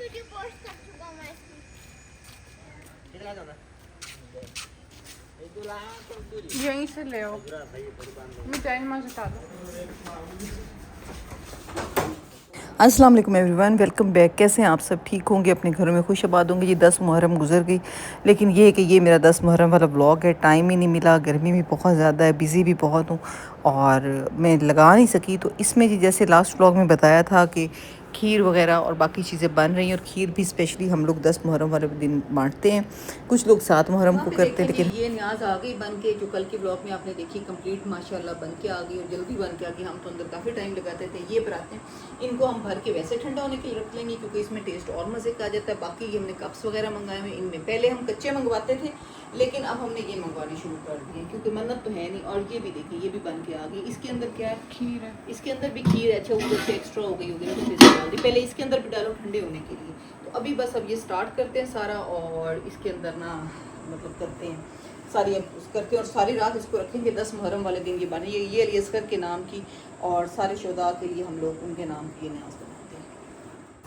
Video post कर चुका हूं मैं इसकी। कितना जाना यहीं से ले आओ, मिठाई में से डालो। अस्सलाम वालेकुम एवरीवन, वेलकम बैक। कैसे हैं आप सब? ठीक होंगे, अपने घरों में खुश आबाद होंगे। ये 10 मुहर्रम गुजर गई, लेकिन ये है कि ये मेरा 10 मुहर्रम वाला व्लॉग है। टाइम ही नहीं मिला, गर्मी भी बहुत ज़्यादा है, बिज़ी भी बहुत हूँ और मैं लगा नहीं सकी। तो इसमें जी जैसे लास्ट व्लॉग में बताया था कि खीर वगैरह और बाकी चीज़ें बन रही हैं, और खीर भी स्पेशली हम लोग 10 मुहर्रम वाले दिन बांटते हैं। कुछ लोग 7 मुहर्रम को करते हैं। लेकिन ये न्याज आ गई बन के, जो कल के ब्लॉग में आपने देखी कंप्लीट माशाल्लाह बन के आ गई, और जल्दी बन के आ गई। हम तो अंदर काफ़ी टाइम लगाते थे। ये पराते हैं, इनको हम भर के वैसे ठंडा होने के लिए रख लेंगे, क्योंकि इसमें टेस्ट और मज़े का आ जाता है। बाकी ये हमने कप्स वगैरह मंगाए हुए, इनमें पहले हम कच्चे मंगवाते थे, लेकिन अब हमने ये मंगवाने शुरू कर दिए, क्योंकि मन्नत तो है नहीं। और ये भी देखिए, ये भी बन के आ गई। इसके अंदर क्या है? खीर है। इसके अंदर भी खीर है। अच्छा, ऊपर से एक्स्ट्रा हो गई होगी ना, तो फिर से डाल दी। पहले इसके अंदर भी डालो ठंडे होने के लिए। तो अभी बस अब ये स्टार्ट करते हैं सारा, और इसके अंदर ना मतलब करते हैं सारी, अब करते हैं और सारी रात इसको रखेंगे। 10 मुहर्रम वाले दिन ये बने, ये अली असगर के नाम की, और सारे शोदा के लिए हम लोग उनके नाम की ये न्याज बनाते हैं।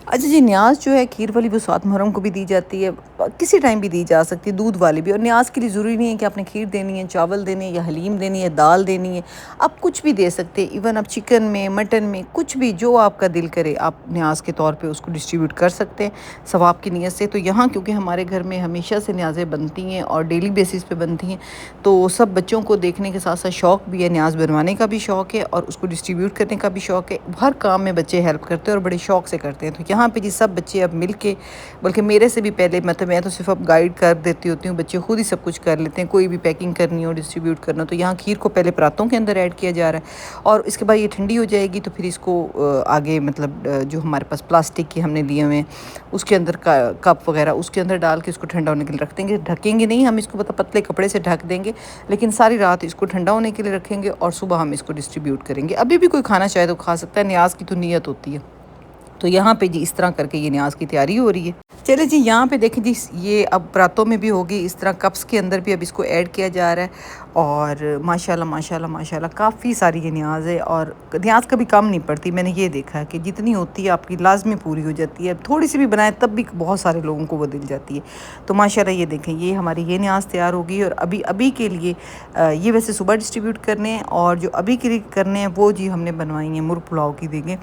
अच्छा जी, न्याज जो है खीर वाली वो 7 मुहर्रम को भी दी जाती है, किसी टाइम भी दी जा सकती है, दूध वाली भी। और न्याज के लिए ज़रूरी नहीं है कि आपने खीर देनी है, चावल देने या हलीम देनी है, दाल देनी है, आप कुछ भी दे सकते हैं। इवन आप चिकन में, मटन में, कुछ भी जो आपका दिल करे आप न्याज के तौर पे उसको डिस्ट्रीब्यूट कर सकते हैं सवाब की नीयत से। तो यहाँ क्योंकि हमारे घर में हमेशा से न्याज़ें बनती हैं और डेली बेसिस पे बनती हैं, तो सब बच्चों को देखने के साथ साथ शौक़ भी है, न्याज बनवाने का भी शौक़ है और उसको डिस्ट्रीब्यूट करने का भी शौक़ है। हर काम में बच्चे हेल्प करते हैं और बड़े शौक़ से करते हैं। तो यहाँ पे जी सब बच्चे अब मिल के, बल्कि मेरे से भी पहले, मतलब मैं तो सिर्फ अब गाइड कर देती होती हूँ, बच्चे खुद ही सब कुछ कर लेते हैं। कोई भी पैकिंग करनी हो, डिस्ट्रीब्यूट करना, तो यहाँ खीर को पहले परातों के अंदर ऐड किया जा रहा है, और इसके बाद ये ठंडी हो जाएगी तो फिर इसको आगे मतलब जो हमारे पास प्लास्टिक के हमने लिए हुए हैं उसके अंदर कप वगैरह उसके अंदर डाल के इसको ठंडा होने के लिए रख देंगे। ढकेंगे नहीं हम इसको, मतलब पतले कपड़े से ढक देंगे, लेकिन सारी रात इसको ठंडा होने के लिए रखेंगे और सुबह हम इसको डिस्ट्रीब्यूट करेंगे। अभी भी कोई खाना चाहे तो खा सकता है, न्याज की तो नीयत होती है। तो यहाँ पे जी इस तरह करके ये न्याज की तैयारी हो रही है। चले जी, यहाँ पे देखें जी, ये अब परातों में भी होगी इस तरह, कप्स के अंदर भी अब इसको ऐड किया जा रहा है। और माशाल्लाह माशाल्लाह माशाल्लाह काफ़ी सारी ये न्याज है, और न्याज कभी कम नहीं पड़ती। मैंने ये देखा है कि जितनी होती है आपकी लाजमी पूरी हो जाती है। थोड़ी सी भी बनाए तब भी बहुत सारे लोगों को वो दिल जाती है। तो माशाल्लाह ये देखें, ये हमारी ये न्याज तैयार होगी। और अभी के लिए ये वैसे सुबह डिस्ट्रीब्यूट करने हैं, और जो अभी के लिए करने हैं वो जी हमने बनवाई हैं मुर्ग पुलाव की देंगे,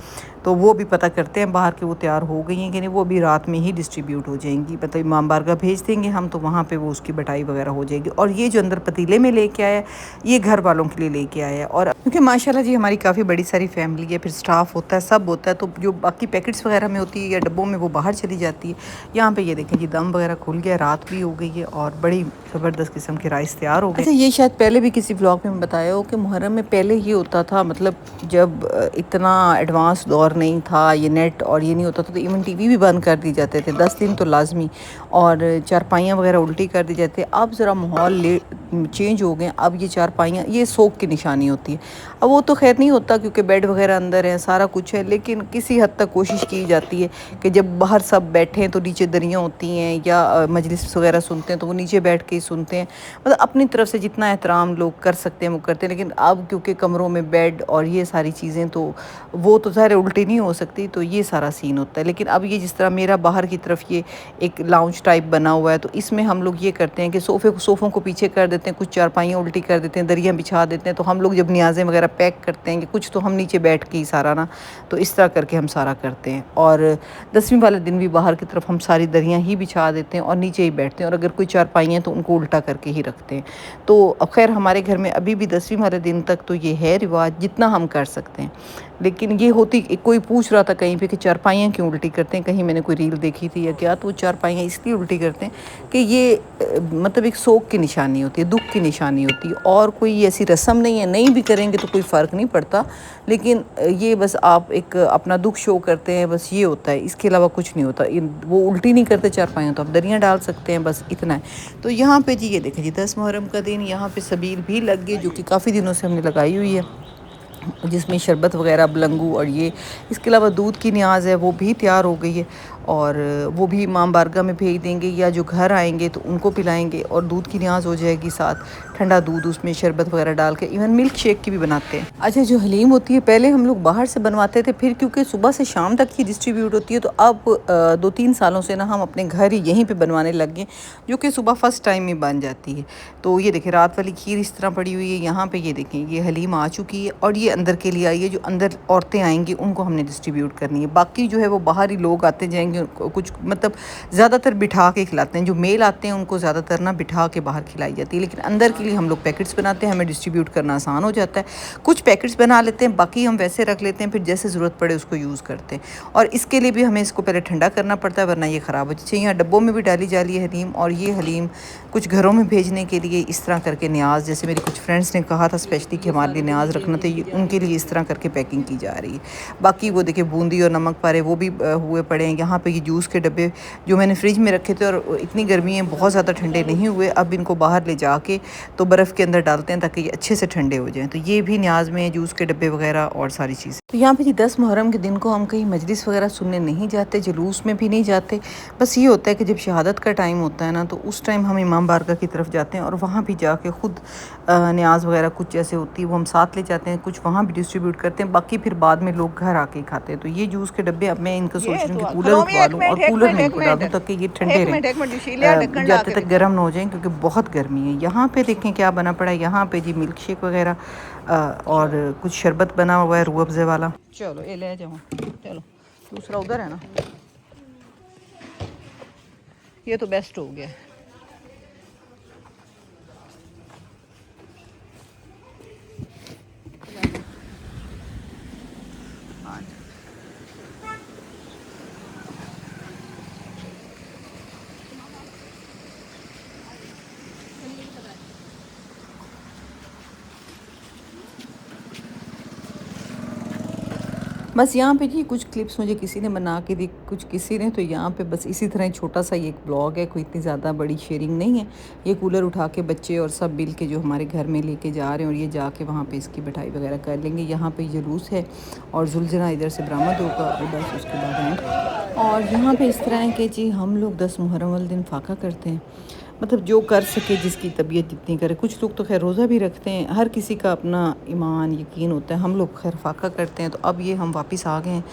तो वो भी पता करते हैं बाहर के वो तैयार हो गई हैं कि नहीं। वो भी रात में ही डिस्ट्रीब्यूट हो जाएंगी, मतलब इमाम बारगाह भेज देंगे हम, तो वहाँ पे वो उसकी बटाई वगैरह हो जाएगी। और ये जो अंदर पतीले में लेके आया, ये घर वालों के लिए लेके आया है। और क्योंकि माशाल्लाह जी हमारी काफ़ी बड़ी सारी फैमिली है, फिर स्टाफ होता है, सब होता है, तो जो बाकी पैकेट्स वगैरह में होती है या डब्बों में वो बाहर चली जाती है। यहाँ पर ये देखें जी, दम वगैरह खुल गया, रात भी हो गई है और बड़ी ज़बरदस्त किस्म के राइस तैयार हो गए। अच्छा, ये शायद पहले भी किसी व्लॉग में बताया हो कि मुहर्रम में पहले ये होता था, मतलब जब इतना एडवांस दौर नहीं था, ये नेट और ये नहीं होता था, तो इवन टीवी भी बंद कर दी जाते थे 10 दिन तो लाजमी, और चारपाइयाँ वगैरह उल्टी कर दी जाती है। अब ज़रा माहौल चेंज हो गए। अब ये चारपाइयाँ, ये सोग की निशानी होती है। अब वो तो खैर नहीं होता क्योंकि बेड वगैरह अंदर है, सारा कुछ है, लेकिन किसी हद तक कोशिश की जाती है कि जब बाहर सब बैठे हैं तो नीचे दरियाँ होती हैं, या मजलिस वगैरह सुनते हैं तो वो नीचे बैठ के ही सुनते हैं। मतलब अपनी तरफ से जितना एहतराम लोग कर सकते हैं वो करते हैं। लेकिन अब क्योंकि कमरों में बेड और ये सारी चीज़ें, तो वो तो ज़ाहिर उल्टी नहीं हो सकती, तो ये सारा सीन होता है। लेकिन अब ये जिस तरह मेरा बाहर की तरफ ये एक लाउंज टाइप बना हुआ है, तो इसमें हम लोग ये करते हैं कि सोफ़ों को पीछे कर देते हैं, कुछ चारपाइयाँ उल्टी कर देते हैं, दरियाँ बिछा देते हैं। तो हम लोग जब न्याज़ें वगैरह पैक करते हैं कि कुछ तो हम नीचे बैठ के ही सारा ना, तो इस तरह करके हम सारा करते हैं। और 10वीं वाले दिन भी बाहर की तरफ हम सारी दरियाँ ही बिछा देते हैं और नीचे ही बैठते हैं, और अगर कोई चारपाइयाँ तो उनको उल्टा करके ही रखते हैं। तो खैर हमारे घर में अभी भी 10वीं वाले दिन तक तो ये है रिवाज, जितना हम कर सकते हैं। लेकिन ये होती, कोई पूछ रहा था कहीं पे कि चारपाइयाँ क्यों उल्टी करते हैं, कहीं मैंने कोई रील देखी थी या क्या, तो वो चारपाइयाँ इसलिए उल्टी करते हैं कि ये मतलब एक सोग की निशानी होती है, दुख की निशानी होती है, और कोई ऐसी रस्म नहीं है। नहीं भी करेंगे तो कोई फ़र्क नहीं पड़ता, लेकिन ये बस आप एक अपना दुख शो करते हैं, बस ये होता है, इसके अलावा कुछ नहीं होता। वो उल्टी नहीं करते चारपाइयाँ, तो आप दरियाँ डाल सकते हैं, बस इतना है। तो यहाँ पे जी ये देखें जी, 10 मुहर्रम का दिन यहाँ पे सबील भी लग गई, जो कि काफ़ी दिनों से हमने लगाई हुई है। जिसमें शरबत वगैरह बलंगू और ये, इसके अलावा दूध की न्याज है वो भी तैयार हो गई है और वो भी इमाम बारगाह में भेज देंगे या जो घर आएंगे तो उनको पिलाएंगे और दूध की न्याज हो जाएगी, साथ ठंडा दूध उसमें शरबत वगैरह डाल के, इवन मिल्क शेक की भी बनाते हैं। अच्छा, जो हलीम होती है पहले हम लोग बाहर से बनवाते थे, फिर क्योंकि सुबह से शाम तक ही डिस्ट्रीब्यूट होती है तो अब 2-3 सालों से ना हम अपने घर ही यहीं पे बनवाने लग गए, जो कि सुबह फर्स्ट टाइम में बन जाती है। तो ये देखें रात वाली खीर इस तरह पड़ी हुई है यहाँ पे, ये देखें ये हलीम आ चुकी है और ये अंदर के लिए आई है, जो अंदर औरतें आएंगी उनको हमने डिस्ट्रीब्यूट करनी है। बाकी जो है वो बाहर ही लोग आते जाएंगे, कुछ मतलब ज़्यादातर बिठा के खिलाते हैं, जो मेल आते हैं उनको ज़्यादातर ना बिठा के बाहर खिलाई जाती है, लेकिन अंदर के लिए हम लोग पैकेट्स बनाते हैं, हमें डिस्ट्रीब्यूट करना आसान हो जाता है। कुछ पैकेट्स बना लेते हैं, बाकी हम वैसे रख लेते हैं, फिर जैसे ज़रूरत पड़े उसको यूज़ करते हैं। और इसके लिए भी हमें इसको पहले ठंडा करना पड़ता है वरना ये ख़राब हो जाए। यहाँ डब्बों में भी डाली जा रही है हलीम, और ये हलीम कुछ घरों में भेजने के लिए इस तरह करके न्याज, जैसे मेरी कुछ फ्रेंड्स ने कहा था स्पेशली कि हमारे लिए न्याज रखना, तो ये उनके लिए इस तरह करके पैकिंग की जा रही है। बाकी वो देखिए बूंदी और नमक पारे वो भी हुए पड़े हैं। यहाँ पे ये जूस के डब्बे जो मैंने फ्रिज में रखे थे और इतनी गर्मी है बहुत ज़्यादा ठंडे नहीं हुए, अब इनको बाहर ले जाके तो बर्फ़ के अंदर डालते हैं ताकि ये अच्छे से ठंडे हो जाएँ। तो ये भी न्याज में जूस के डब्बे वगैरह और सारी चीज़ें। तो यहाँ पे जी 10 मुहर्रम के दिन को हम कहीं मजलिस वगैरह सुनने नहीं जाते, जुलूस में भी नहीं जाते। बस ये होता है कि जब शहादत का टाइम होता है ना तो उस टाइम हम इमाम बारगाह की तरफ जाते हैं और वहाँ भी जाके ख़ुद न्याज वगैरह कुछ जैसे होती है वो हम साथ ले जाते हैं, कुछ वहाँ भी डिस्ट्रीब्यूट करते हैं, बाकी फिर बाद में लोग घर आके खाते हैं। तो ये जूस के डब्बे अब मैं इनको सोच रही हूँ कि कूलर उठवा लूँ और कूलर में इनको डाल दूँ ताकि ये ठंडे रहें, जाते तक गर्म ना हो जाएं, क्योंकि बहुत गर्मी है। यहाँ पे देखें क्या बना पड़ा है, यहाँ पे जी मिल्क शेक वगैरह और कुछ शरबत बना हुआ है रूह अफ़ज़े वाला। चलो ये ले जाओ, चलो दूसरा उधर है ना, ये तो बेस्ट हो गया। बस यहाँ पे जी कुछ क्लिप्स मुझे किसी ने बना के दी, कुछ किसी ने, तो यहाँ पे बस इसी तरह छोटा सा ये एक ब्लॉग है, कोई इतनी ज़्यादा बड़ी शेयरिंग नहीं है। ये कूलर उठा के बच्चे और सब मिल के जो हमारे घर में लेके जा रहे हैं और ये जाके वहाँ पे इसकी मिठाई वगैरह कर लेंगे। यहाँ पे जुलूस है और जुलझना इधर से बरामद होगा और बस उसके बाद हैं। और यहाँ पर इस तरह है कि जी हम लोग 10 मुहर्रम वाले दिन फाका करते हैं, मतलब जो कर सके, जिसकी तबीयत जितनी करे। कुछ लोग तो खैर रोज़ा भी रखते हैं, हर किसी का अपना ईमान यकीन होता है। हम लोग खैर फाका करते हैं। तो अब ये हम वापस आ गए हैं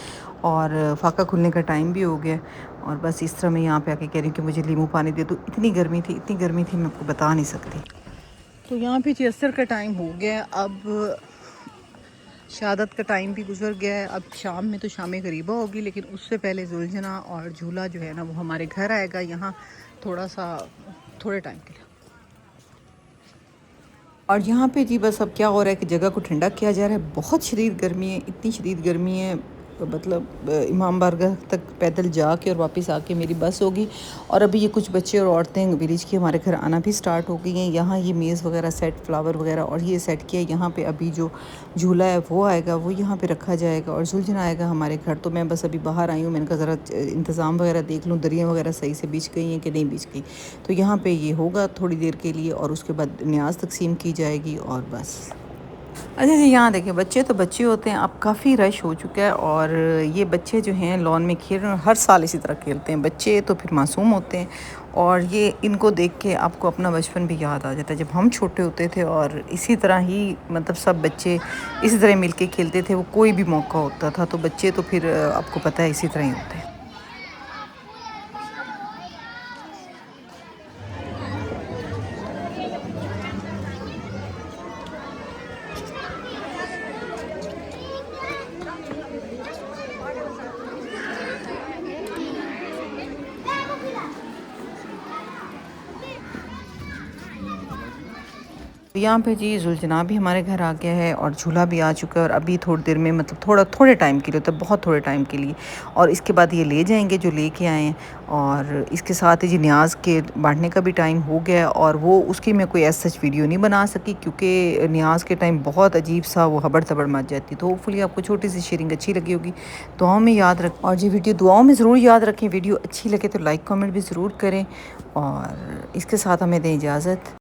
और फाका खुलने का टाइम भी हो गया और बस इस तरह मैं यहाँ पे आके कह रही हूँ कि मुझे नींबू पानी दे दो। इतनी गर्मी थी मैं आपको बता नहीं सकती। तो यहाँ पे जी असर का टाइम हो गया, अब शहादत का टाइम भी गुजर गया है। अब शाम में तो शाम करीबा होगी, लेकिन उससे पहले जुलझना और झूला जो है ना वो हमारे घर आएगा यहाँ थोड़े टाइम के लिए। और यहाँ पे जी बस अब क्या हो रहा है कि जगह को ठंडा किया जा रहा है। बहुत शदीद गर्मी है, इतनी शदीद गर्मी है, मतलब इमाम बारगाह तक पैदल जाके और वापस आके मेरी बस होगी। और अभी ये कुछ बच्चे और औरतें विलेज की हमारे घर आना भी स्टार्ट हो गई हैं। यहाँ ये मेज़ वगैरह सेट, फ्लावर वगैरह और ये सेट किया है। यहाँ पे अभी जो झूला है वो आएगा, वो यहाँ पे रखा जाएगा और जुलझना आएगा हमारे घर। तो मैं बस अभी बाहर आई हूँ, मैंने कहा ज़रा इंतज़ाम वगैरह देख लूँ, दरियाँ वगैरह सही से बिछ गई हैं कि नहीं बिछ गई। तो यहाँ पर ये होगा थोड़ी देर के लिए और उसके बाद न्याज तकसीम की जाएगी और बस। अच्छा जी, यहाँ देखिए बच्चे तो बच्चे होते हैं, अब काफ़ी रश हो चुका है और ये बच्चे जो हैं लॉन में खेल रहे हैं, हर साल इसी तरह खेलते हैं। बच्चे तो फिर मासूम होते हैं और ये इनको देख के आपको अपना बचपन भी याद आ जाता है, जब हम छोटे होते थे और इसी तरह ही मतलब सब बच्चे इसी तरह मिल के खेलते थे। वो कोई भी मौका होता था तो बच्चे तो फिर आपको पता है इसी तरह ही होते हैं। यहाँ पे जी जुलझना भी हमारे घर आ गया है और झूला भी आ चुका है और अभी थोड़ी देर में मतलब थोड़े टाइम के लिए होता है, बहुत थोड़े टाइम के लिए, और इसके बाद ये ले जाएंगे जो लेके आए हैं। और इसके साथ ही जी न्याज के बांटने का भी टाइम हो गया है और वो उसकी मैं कोई ऐसा सच वीडियो नहीं बना सकी क्योंकि न्याज के टाइम बहुत अजीब सा वो हबड़ तबड़ मच जाती। तो होपफुली आपको छोटी सी शेयरिंग अच्छी लगी होगी, दुआओं में याद रखें और जी वीडियो दुआओं में ज़रूर याद रखें। वीडियो अच्छी लगे तो लाइक कमेंट भी ज़रूर करें और इसके साथ हमें दें इजाज़त।